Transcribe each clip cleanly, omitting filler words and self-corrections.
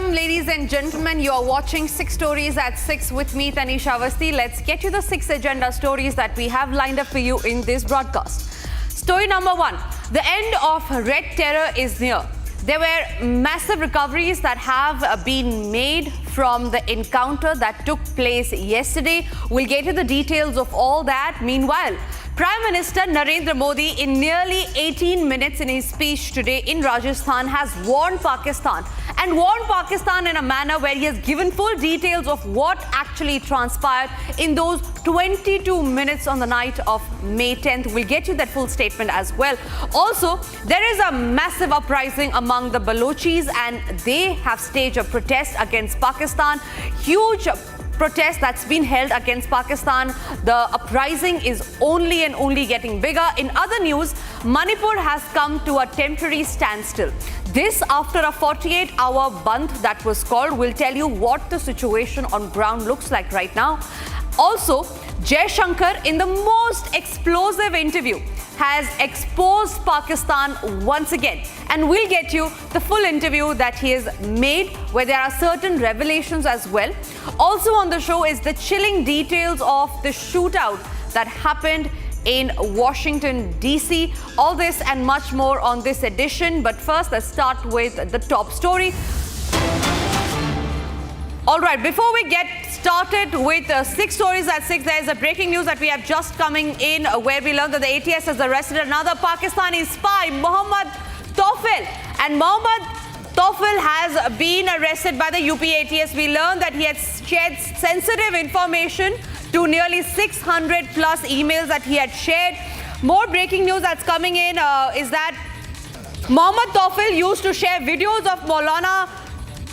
Welcome, ladies and gentlemen. You are watching 6 Stories at 6 with me, Tanisha Awasthi. Let's get you the 6 agenda stories that we have lined up for you in this broadcast. Story number 1. The end of Red Terror is near. There were massive recoveries that have been made from the encounter that took place yesterday. We'll get you the details of all that. Meanwhile, Prime Minister Narendra Modi, in nearly 18 minutes in his speech today in Rajasthan, has warned Pakistan in a manner where he has given full details of what actually transpired in those 22 minutes on the night of May 10th. We'll get you that full statement as well. Also, there is a massive uprising among the Balochis and they have staged a protest against Pakistan. Huge protest that's been held against Pakistan. The uprising is only and only getting bigger. In other news, Manipur has come to a temporary standstill. This after a 48-hour bandh that was called. We'll tell you what the situation on ground looks like right now. Also, Jaishankar, in the most explosive interview, has exposed Pakistan once again. And we'll get you the full interview that he has made, where there are certain revelations as well. Also on the show is the chilling details of the shootout that happened in Washington, D.C. All this and much more on this edition. But first, let's start with the top story. All right, before we get started with 6 Stories at 6, there is a breaking news that we have just coming in where we learned that the ATS has arrested another Pakistani spy, Mohammad Tawfil. And Mohammad Tawfil has been arrested by the UP ATS. We learned that he had shared sensitive information to nearly 600 plus emails that he had shared. More breaking news that's coming in is that Mohammad Tawfil used to share videos of Maulana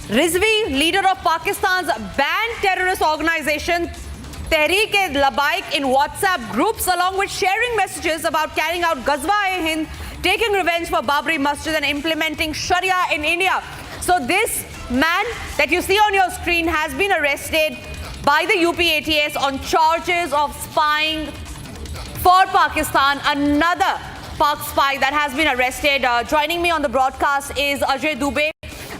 Rizvi, leader of Pakistan's banned terrorist organization Tehreek-e-Labbaik, in WhatsApp groups, along with sharing messages about carrying out Ghazwa-e-Hind, taking revenge for Babri Masjid and implementing Sharia in India. So this man that you see on your screen has been arrested by the UP ATS on charges of spying for Pakistan. Another Pak spy that has been arrested. Joining me on the broadcast is Ajay Dubey.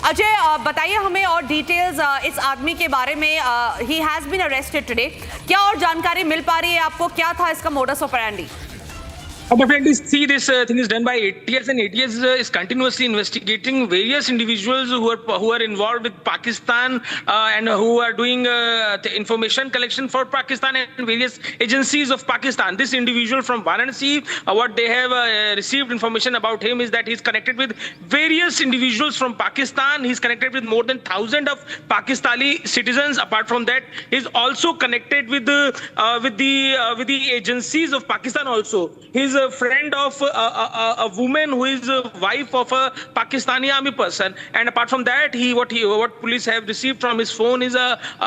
Ajay, बताइए हमें और details इस आदमी के बारे में. He has been arrested today. क्या और जानकारी मिल पा रही है आपको? क्या था इसका modus operandi? Definitely see this thing is done by ATS, and ATS is continuously investigating various individuals who are involved with Pakistan and who are doing the information collection for Pakistan and various agencies of Pakistan. This individual from Varanasi, what they have received information about him is that he's connected with various individuals from Pakistan. He's connected with more than 1,000 of Pakistani citizens. Apart from that, he's also connected with the agencies of Pakistan also. He's a friend of a woman who is a wife of a Pakistani army person, and apart from that, what police have received from his phone is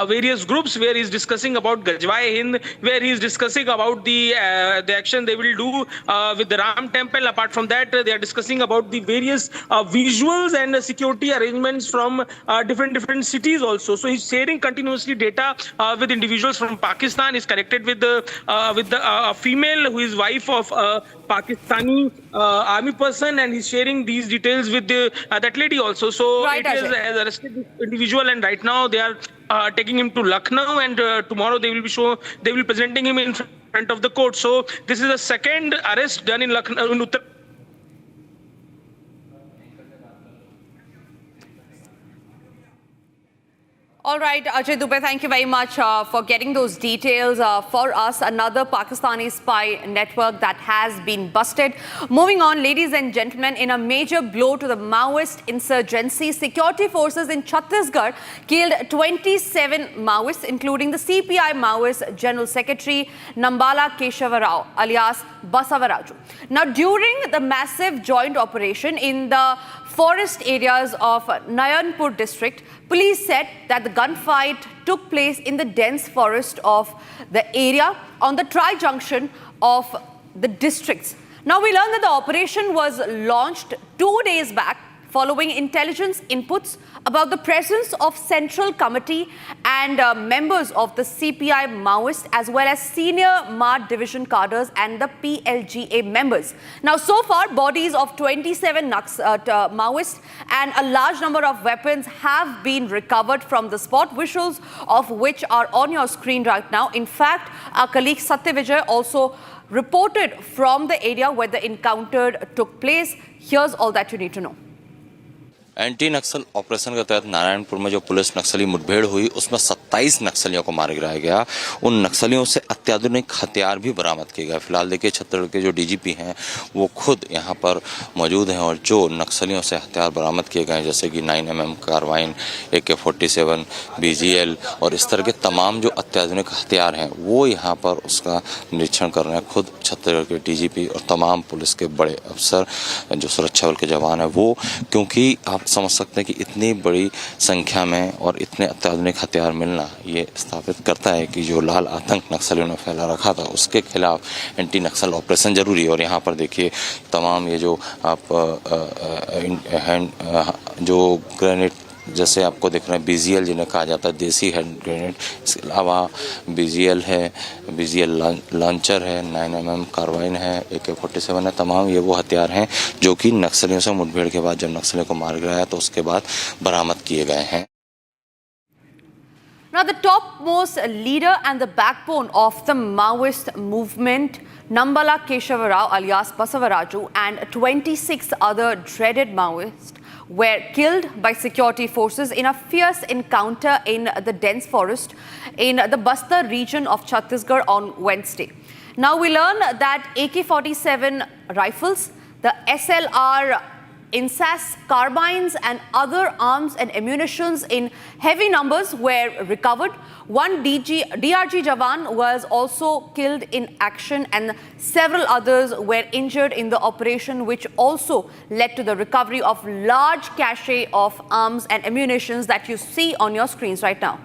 various groups where he's discussing about Ghazwa-e-Hind, where he's discussing about the action they will do with the Ram Temple. Apart from that, they are discussing about the various visuals and security arrangements from different cities also. So he's sharing continuously data with individuals from Pakistan. He's connected with the female who is wife of Pakistani army person, and he's sharing these details with that lady also. So right, it has arrested this individual, and right now they are taking him to Lucknow, and tomorrow they will be presenting him in front of the court. So this is the second arrest done in Lucknow, in Uttar. All right, Ajay Dubey, thank you very much for getting those details for us. Another Pakistani spy network that has been busted. Moving on, ladies and gentlemen, in a major blow to the Maoist insurgency, security forces in Chhattisgarh killed 27 Maoists, including the CPI Maoist General Secretary Nambala Keshava Rao, alias Basavaraju. Now, during the massive joint operation in the forest areas of Nayanpur district, police said that the gunfight took place in the dense forest of the area on the tri-junction of the districts. Now, we learned that the operation was launched 2 days back following intelligence inputs about the presence of Central Committee and members of the CPI Maoist as well as senior MAD division cadres and the PLGA members. Now, so far, bodies of 27 Maoists and a large number of weapons have been recovered from the spot, visuals of which are on your screen right now. In fact, our colleague Satya Vijay also reported from the area where the encounter took place. Here's all that you need to know. Anti Naxal operation के तहत नारायणपुर में जो police नक्सली मुठभेड़ हुई उसमें 27 नक्सलियों को मार गिराया गया। उन नक्सलियों से अत्याधुनिक हथियार भी बरामद किए गए। फिलहाल देखिए छत्तीसगढ़ के जो डीजीपी हैं वो खुद यहां पर मौजूद हैं और जो नक्सलियों से हथियार बरामद किए गए जैसे कि 9mm कार्बाइन, AK-47, BGL और इस तरह के तमाम जो अत्याधुनिक हथियार हैं वो यहाँ पर उसका निरीक्षण कर रहे हैं खुद छत्तीसगढ़ के डीजीपी और तमाम पुलिस के बड़े अफसर जो सुरक्षा बल के जवान हैं वो, क्योंकि आप समझ सकते हैं कि इतनी बड़ी संख्या में और इतने अत्याधुनिक हथियार मिलना ये स्थापित करता है कि जो लाल आतंक नक्सलियों ने फैला रखा था उसके खिलाफ एंटी नक्सल ऑपरेशन जरूरी है। और यहाँ पर देखिए तमाम ये जो आप जो ग्रेनेड जैसे आपको दिख रहे हैं BGL जिन्हें कहा जाता है देसी हैंड ग्रेनेड, इसके अलावा BGL है, BGL लॉन्चर है, 9mm कार्बाइन है, AK-47 है। तमाम ये वो हथियार हैं जो कि नक्सलियों से मुठभेड़ के बाद जब नक्सलियों को मार गिराया तो उसके बाद बरामद किए गए हैं। Now, the topmost leader and the backbone of the Maoist movement, Nambala Keshava Rao alias Basavaraju, and 26 other dreaded Maoists were killed by security forces in a fierce encounter in the dense forest in the Bastar region of Chhattisgarh on Wednesday. Now, we learn that AK-47 rifles, the SLR INSAS carbines and other arms and ammunitions in heavy numbers were recovered. One DRG Jawan was also killed in action and several others were injured in the operation, which also led to the recovery of large cache of arms and ammunitions that you see on your screens right now.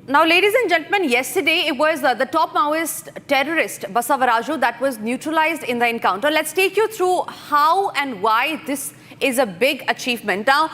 Now, ladies and gentlemen, yesterday it was the top Maoist terrorist Basavaraju that was neutralized in the encounter. Let's take you through how and why this is a big achievement. Now,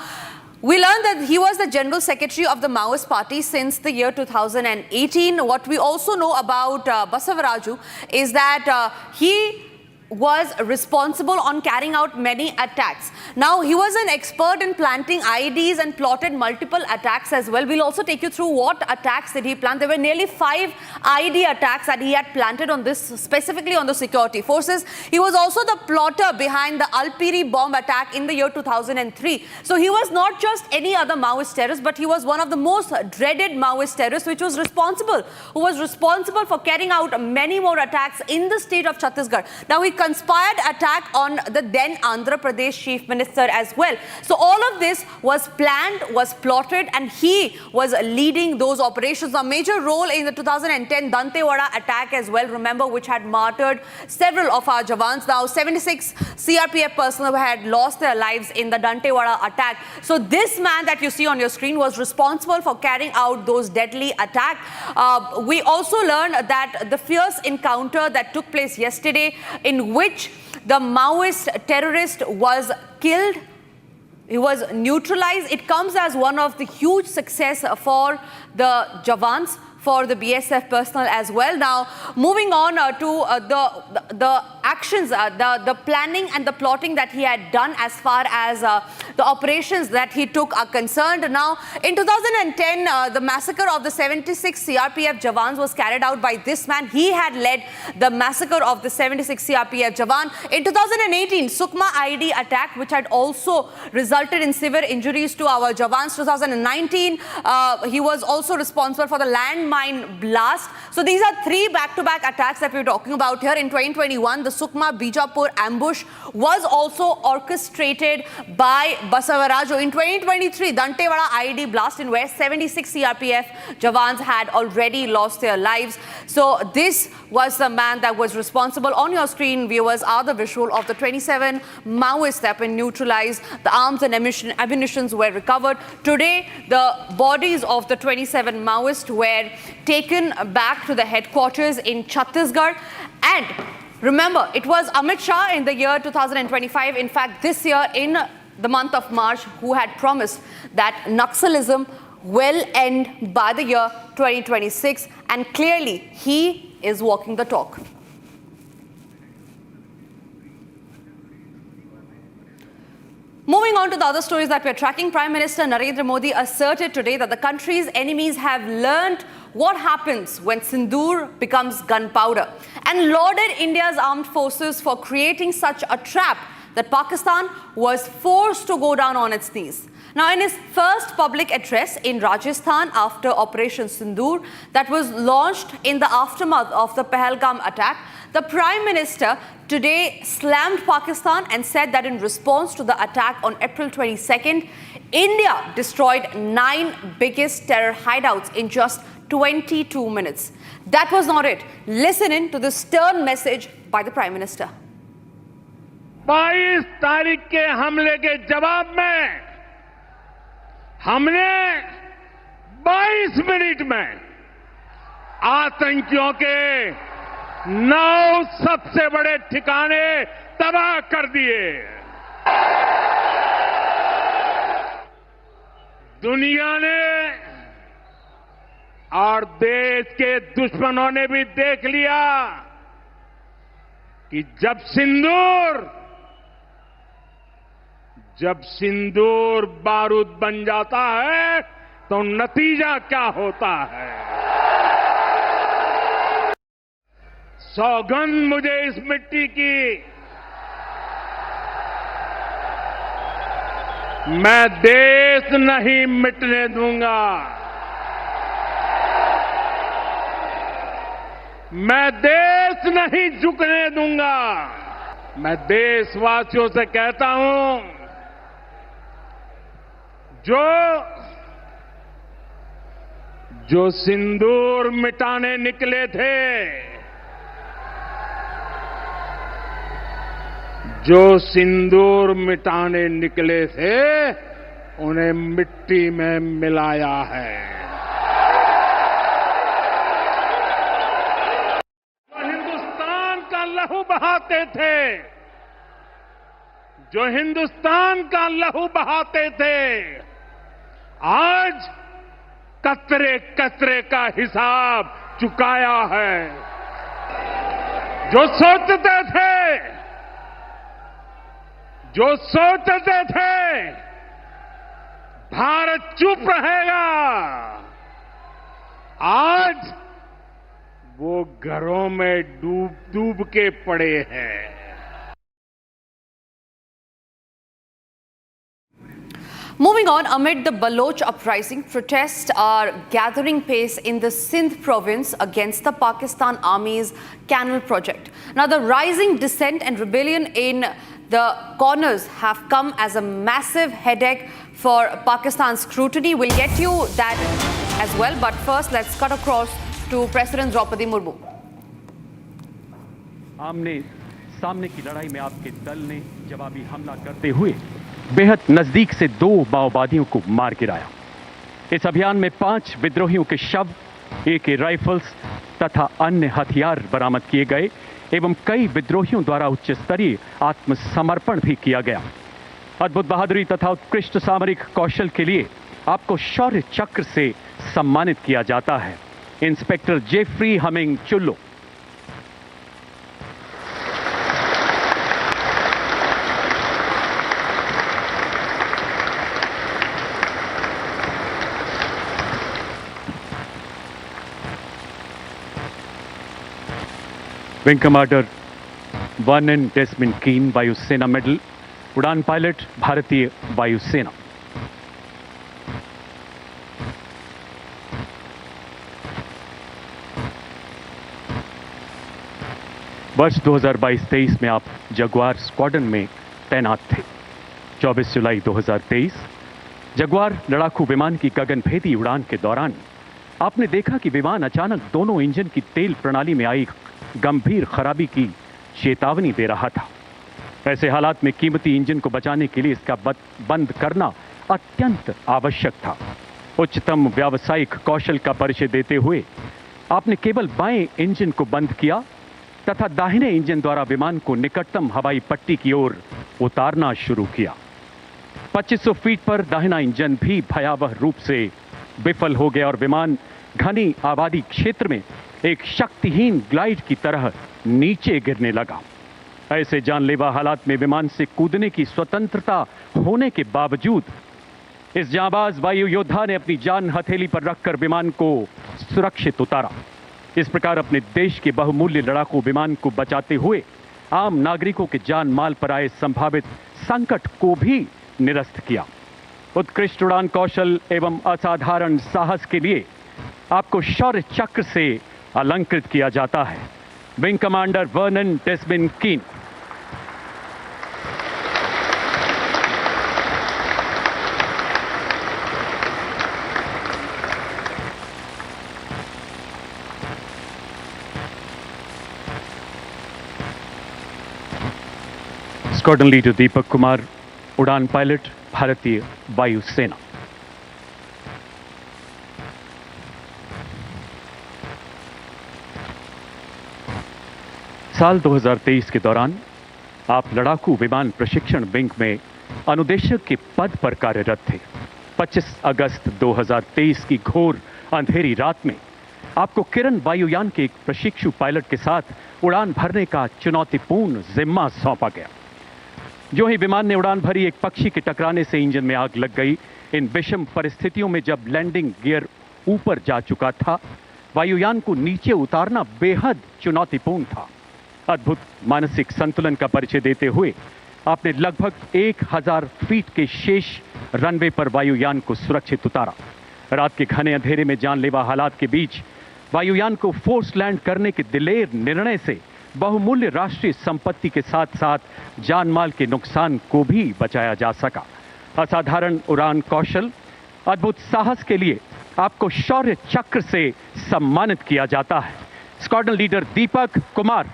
we learned that he was the General Secretary of the Maoist Party since the year 2018. What we also know about Basavaraju is that he was responsible on carrying out many attacks. Now, he was an expert in planting IEDs and plotted multiple attacks as well. We'll also take you through what attacks did he plan. There were nearly 5 IED attacks that he had planted on this, specifically on the security forces. He was also the plotter behind the Alpiri bomb attack in the year 2003. So he was not just any other Maoist terrorist, but he was one of the most dreaded Maoist terrorists, who was responsible for carrying out many more attacks in the state of Chhattisgarh. Now, he conspired attack on the then Andhra Pradesh Chief Minister as well. So all of this was planned, was plotted, and he was leading those operations. A major role in the 2010 Dantewada attack as well, remember, which had martyred several of our Jawans. Now, 76 CRPF personnel had lost their lives in the Dantewada attack. So this man that you see on your screen was responsible for carrying out those deadly attacks. We also learned that the fierce encounter that took place yesterday, in which the Maoist terrorist was killed, he was neutralized. It comes as one of the huge success for the Jawans, for the BSF personnel as well. Now, moving on to the actions, the planning and the plotting that he had done as far as the operations that he took are concerned. Now, in 2010, the massacre of the 76 CRPF Jawans was carried out by this man. He had led the massacre of the 76 CRPF Jawan. In 2018, Sukma IED attack, which had also resulted in severe injuries to our Jawans. 2019, he was also responsible for the land landmine blast. So these are three back-to-back attacks that we're talking about here. In 2021, the Sukma Bijapur ambush was also orchestrated by Basavarajo. In 2023, Dantewada IED blast in where 76 CRPF Jawans had already lost their lives. So this was the man that was responsible. On your screen, viewers, are the visual of the 27 Maoists that were neutralized. The arms and ammunitions were recovered. Today, the bodies of the 27 Maoists were taken back to the headquarters in Chhattisgarh. And remember, it was Amit Shah in the year 2025, in fact, this year in the month of March, who had promised that Naxalism will end by the year 2026. And clearly, he is walking the talk. Moving on to the other stories that we're tracking, Prime Minister Narendra Modi asserted today that the country's enemies have learned what happens when sindoor becomes gunpowder and lauded India's armed forces for creating such a trap that Pakistan was forced to go down on its knees. Now, in his first public address in Rajasthan after Operation Sindoor that was launched in the aftermath of the Pahalgam attack, the Prime Minister today slammed Pakistan and said that in response to the attack on April 22nd, India destroyed 9 biggest terror hideouts in just 22 minutes. That was not it. Listen in to this stern message by the Prime Minister. 22 तारीख के हमले के जवाब में हमने 22 minute में आतंकियों के 9 सबसे बड़े ठिकाने तबाह कर दिए। दुनिया ने और देश के दुश्मनों ने भी देख लिया कि जब सिंदूर बारूद बन जाता है तो नतीजा क्या होता है। सौगंध मुझे इस मिट्टी की, मैं देश नहीं मिटने दूंगा, मैं देश नहीं झुकने दूंगा। मैं देशवासियों से कहता हूं, जो सिंदूर मिटाने निकले थे, जो सिंदूर मिटाने निकले थे, उन्हें मिट्टी में मिलाया है। जो हिंदुस्तान का लहू बहाते थे, जो हिंदुस्तान का लहू बहाते थे, आज कतरे कतरे का हिसाब चुकाया है। जो सोचते थे भारत चुप रहेगा, आज वो घरों में डूब के पड़े हैं। Moving on, amid the Baloch uprising, protests are gathering pace in the Sindh province against the Pakistan Army's canal project. Now, the rising dissent and rebellion in the corners have come as a massive headache for Pakistan's scrutiny. We'll get you that as well. But first, let's cut across to President Draupadi Murmu. आमने सामने की लड़ाई में आपके दल ने जवाबी हमला करते हुए बेहद नजदीक से 2 माओवादियों को मार गिराया। इस अभियान में 5 विद्रोहियों के शव, AK राइफल्स तथा अन्य हथियार बरामद किए गए एवं कई विद्रोहियों द्वारा उच्च स्तरीय आत्मसमर्पण भी किया गया। अद्भुत बहादुरी तथा उत्कृष्ट सामरिक कौशल के लिए आपको शौर्य चक्र से सम्मानित किया जाता है। Inspector Jeffrey Hmingchullo. Wing commander 1N Desmond Keane, वायुसेना मेडल, उड़ान पायलट, भारतीय वायुसेना। वर्ष 2022-23 में आप जगुआर स्क्वाड्रन में तैनात थे। 24 जुलाई 2023 जगुआर लड़ाकू विमान की गगनभेदी उड़ान के दौरान आपने देखा कि विमान अचानक दोनों इंजन की तेल प्रणाली में आई गंभीर खराबी की चेतावनी दे रहा था। ऐसे हालात में कीमती इंजन को बचाने के लिए इसका बंद करना अत्यंत आवश्यक था। उच्चतम व्यावसायिक कौशल का परिचय देते हुए आपने केवल बाएं इंजन को बंद किया तथा दाहिने इंजन द्वारा विमान को निकटतम हवाई पट्टी की ओर उतारना शुरू किया। 2500 फीट पर दाहिना इंजन भी भयावह रूप से विफल हो गया और विमान घनी आबादी क्षेत्र में एक शक्तिहीन ग्लाइड की तरह नीचे गिरने लगा। ऐसे जानलेवा हालात में विमान से कूदने की स्वतंत्रता होने के बावजूद इस जांबाज वायु योद्धा ने अपनी जान हथेली पर रखकर विमान को सुरक्षित उतारा। इस प्रकार अपने देश के बहुमूल्य लड़ाकू विमान को बचाते हुए आम नागरिकों के जान माल पर आए संभावित संकट को भी निरस्त किया। उत्कृष्ट उड़ान कौशल एवं असाधारण साहस के लिए आपको शौर्य चक्र से अलंकृत किया जाता है। विंग कमांडर वर्नन डेस्मिन कीन। स्क्वाड्रन लीडर दीपक कुमार, उड़ान पायलट, भारतीय वायुसेना। साल 2023 के दौरान आप लड़ाकू विमान प्रशिक्षण विंग में अनुदेशक के पद पर कार्यरत थे। 25 अगस्त 2023 की घोर अंधेरी रात में आपको किरण वायुयान के एक प्रशिक्षु पायलट के साथ उड़ान भरने का चुनौतीपूर्ण जिम्मा सौंपा गया। जो ही विमान ने उड़ान भरी, एक पक्षी के टकराने से इंजन में आग लग गई। इन विषम परिस्थितियों में जब लैंडिंग गियर ऊपर जा चुका था, वायुयान को नीचे उतारना बेहद चुनौतीपूर्ण था। अद्भुत मानसिक संतुलन का परिचय देते हुए आपने लगभग 1000 फीट के शेष रनवे पर वायुयान को सुरक्षित उतारा। रात के घने अंधेरे में जानलेवा हालात के बीच वायुयान को फोर्स लैंड करने के दिलेर निर्णय से बहुमूल्य राष्ट्रीय संपत्ति के साथ साथ जानमाल के नुकसान को भी बचाया जा सका। असाधारण उड़ान कौशल, अद्भुत साहस के लिए आपको शौर्य चक्र से सम्मानित किया जाता है। Squadron leader Deepak Kumar.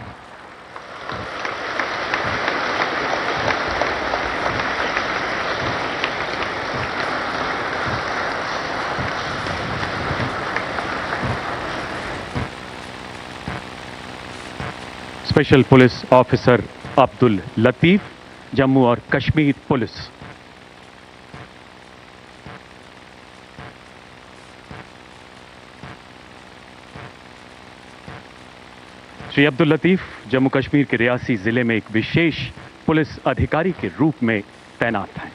Special police officer Abdul Latif, Jammu और कश्मीर पुलिस। श्री अब्दुल लतीफ जम्मू कश्मीर के रियासी जिले में एक विशेष पुलिस अधिकारी के रूप में तैनात हैं।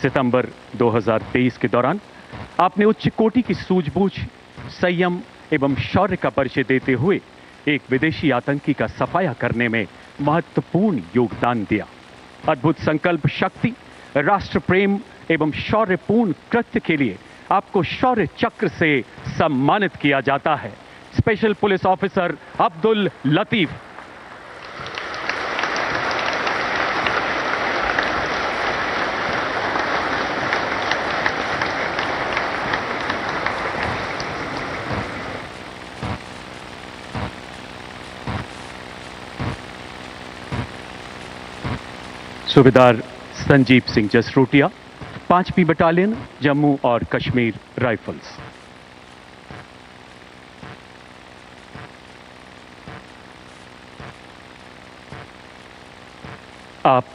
सितंबर 2023 के दौरान आपने उच्च कोटि की सूझबूझ, संयम एवं शौर्य का परिचय देते हुए एक विदेशी आतंकी का सफाया करने में महत्वपूर्ण योगदान दिया। अद्भुत संकल्प शक्ति, राष्ट्र प्रेम एवं शौर्यपूर्ण कृत्य के लिए आपको शौर्य चक्र से सम्मानित किया जाता है। Special police officer Abdul Latif. सूबेदार संजीव सिंह जसरोटिया, 5वीं बटालियन, जम्मू और कश्मीर राइफल्स। आप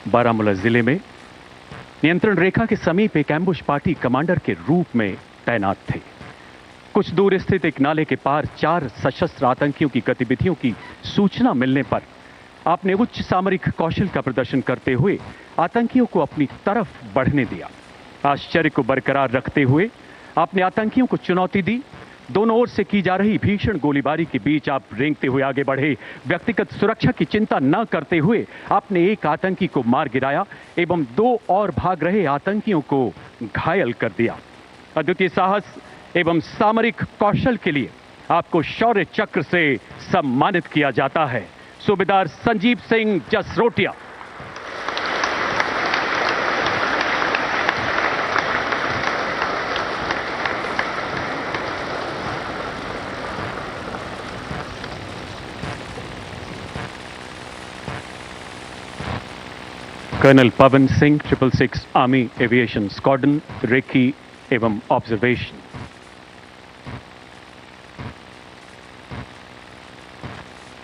बारामूला जिले में नियंत्रण रेखा के समीप एक एम्बुश पार्टी कमांडर के रूप में तैनात थे। कुछ दूर स्थित एक नाले के पार 4 सशस्त्र आतंकियों की गतिविधियों की सूचना मिलने पर आपने उच्च सामरिक कौशल का प्रदर्शन करते हुए आतंकियों को अपनी तरफ बढ़ने दिया। आश्चर्य को बरकरार रखते हुए आपने आतंकियों को चुनौती दी। दोनों ओर से की जा रही भीषण गोलीबारी के बीच आप रेंगते हुए आगे बढ़े। व्यक्तिगत सुरक्षा की चिंता न करते हुए आपने एक आतंकी को मार गिराया एवं 2 और भाग रहे आतंकियों को घायल कर दिया। अद्वितीय साहस एवं सामरिक कौशल के लिए आपको शौर्य चक्र से सम्मानित किया जाता है। Subedar Sanjeev Singh Jasrotia. Colonel Pawan Singh 666 army aviation squadron recce एवं ऑब्जर्वेशन।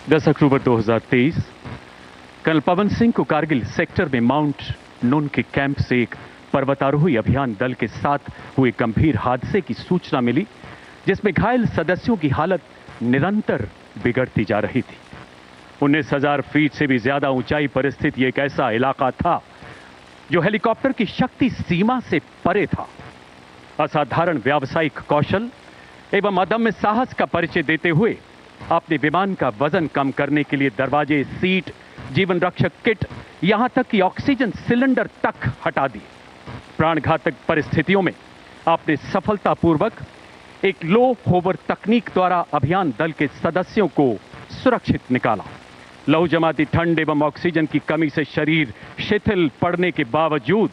दस अक्टूबर 2023 कर्नल पवन सिंह को कारगिल सेक्टर में माउंट नून के कैंप से एक पर्वतारोही अभियान दल के साथ हुए गंभीर हादसे की सूचना मिली, जिसमें घायल सदस्यों की हालत निरंतर बिगड़ती जा रही थी। 19,000 फीट से भी ज्यादा ऊंचाई पर स्थित यह एक ऐसा इलाका था जो हेलीकॉप्टर की शक्ति सीमा से परे था। असाधारण व्यावसायिक कौशल एवं अदम्य साहस का परिचय देते हुए आपने विमान का वजन कम करने के लिए दरवाजे, सीट, जीवन रक्षक किट, यहां तक कि ऑक्सीजन सिलेंडर तक हटा दिए। प्राणघातक परिस्थितियों में आपने सफलतापूर्वक एक लो होवर तकनीक द्वारा अभियान दल के सदस्यों को सुरक्षित निकाला। लहू जमाती ठंड एवं ऑक्सीजन की कमी से शरीर शिथिल पड़ने के बावजूद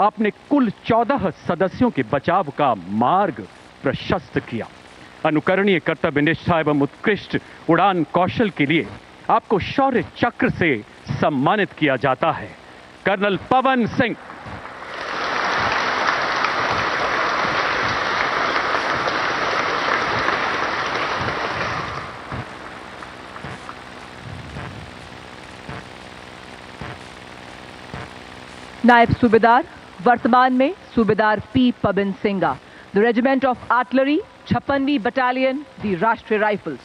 आपने कुल 14 सदस्यों के बचाव का मार्ग प्रशस्त किया। अनुकरणीय कर्तव्य निष्ठा एवं उत्कृष्ट उड़ान कौशल के लिए आपको शौर्य चक्र से सम्मानित किया जाता है। कर्नल पवन सिंह। नायब सूबेदार वर्तमान में subedar P Pawan Singha, the regiment of artillery, 56वीं बटालियन, द राष्ट्रीय राइफल्स।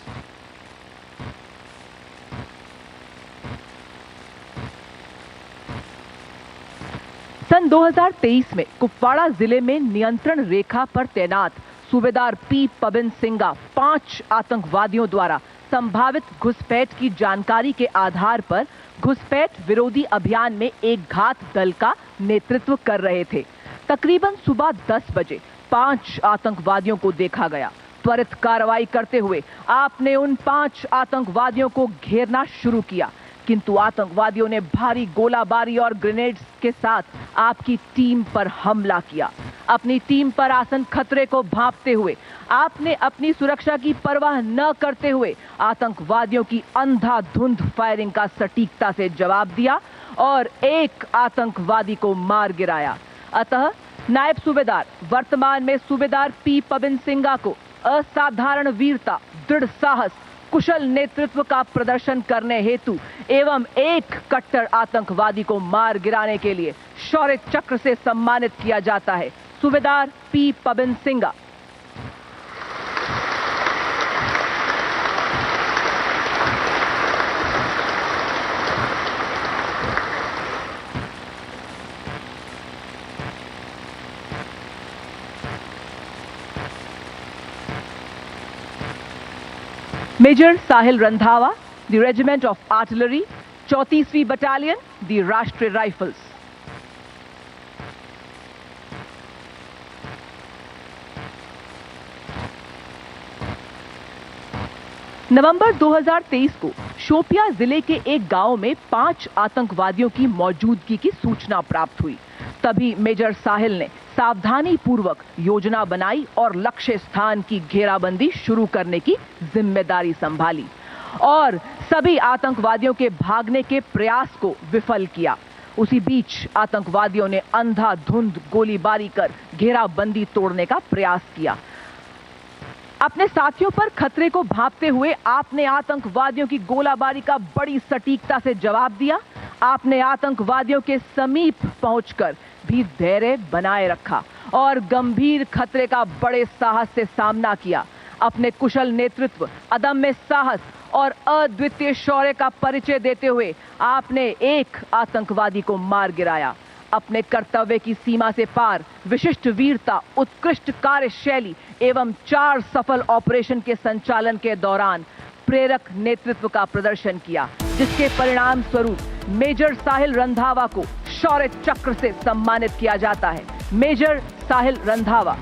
सन 2023 में कुपवाड़ा जिले में नियंत्रण रेखा पर तैनात सूबेदार पी पवन सिंगा 5 आतंकवादियों द्वारा संभावित घुसपैठ की जानकारी के आधार पर घुसपैठ विरोधी अभियान में एक घात दल का नेतृत्व कर रहे थे। तकरीबन सुबह 10 बजे 5 आतंकवादियों को देखा गया। त्वरित कार्रवाई करते हुए आपने उन 5 आतंकवादियों को घेरना शुरू किया, किंतु आतंकवादियों ने भारी गोलाबारी और ग्रेनेड्स के साथ आपकी टीम पर हमला किया। अपनी टीम पर आसन खतरे को भांपते हुए आपने अपनी सुरक्षा की परवाह न करते हुए आतंकवादियों की अंधाधुंध फायरिंग का सटीकता से जवाब दिया और एक आतंकवादी को मार गिराया। अतः नायब सूबेदार वर्तमान में सूबेदार पी पवन सिंगा को असाधारण वीरता, दृढ़ साहस, कुशल नेतृत्व का प्रदर्शन करने हेतु एवं एक कट्टर आतंकवादी को मार गिराने के लिए शौर्य चक्र से सम्मानित किया जाता है। सूबेदार P Pawan Singha. Major Sahil Randhawa, the regiment of artillery, 34वीं बटालियन, द राष्ट्रीय राइफल्स। नवंबर 2023 को शोपियां जिले के एक गांव में 5 आतंकवादियों की मौजूदगी की सूचना प्राप्त हुई। तभी मेजर साहिल ने सावधानी पूर्वक योजना बनाई और लक्ष्य स्थान की घेराबंदी शुरू करने की जिम्मेदारी संभाली और सभी आतंकवादियों के भागने के प्रयास को विफल किया। उसी बीच आतंकवादियों ने अंधाधुंध गोलीबारी कर घेराबंदी तोड़ने का प्रयास किया। अपने साथियों पर खतरे को भांपते हुए आपने आतंकवादियों की गोलाबारी का बड़ी सटीकता से जवाब दिया। आपने आतंकवादियों के समीप पहुंचकर भी धैर्य बनाए रखा और गंभीर खतरे का बड़े साहस से सामना किया। अपने कुशल नेतृत्व, अदम्य साहस और अद्वितीय शौर्य का परिचय देते हुए आपने एक आतंकवादी को मार गिराया। अपने कर्तव्य की सीमा से पार विशिष्ट वीरता, उत्कृष्ट कार्यशैली एवं 4 सफल ऑपरेशन के संचालन के दौरान प्रेरक नेतृत्व का प्रदर्शन किया, जिसके परिणाम स्वरूप मेजर साहिल रंधावा को शौर्य चक्र से सम्मानित किया जाता है। मेजर साहिल रंधावा।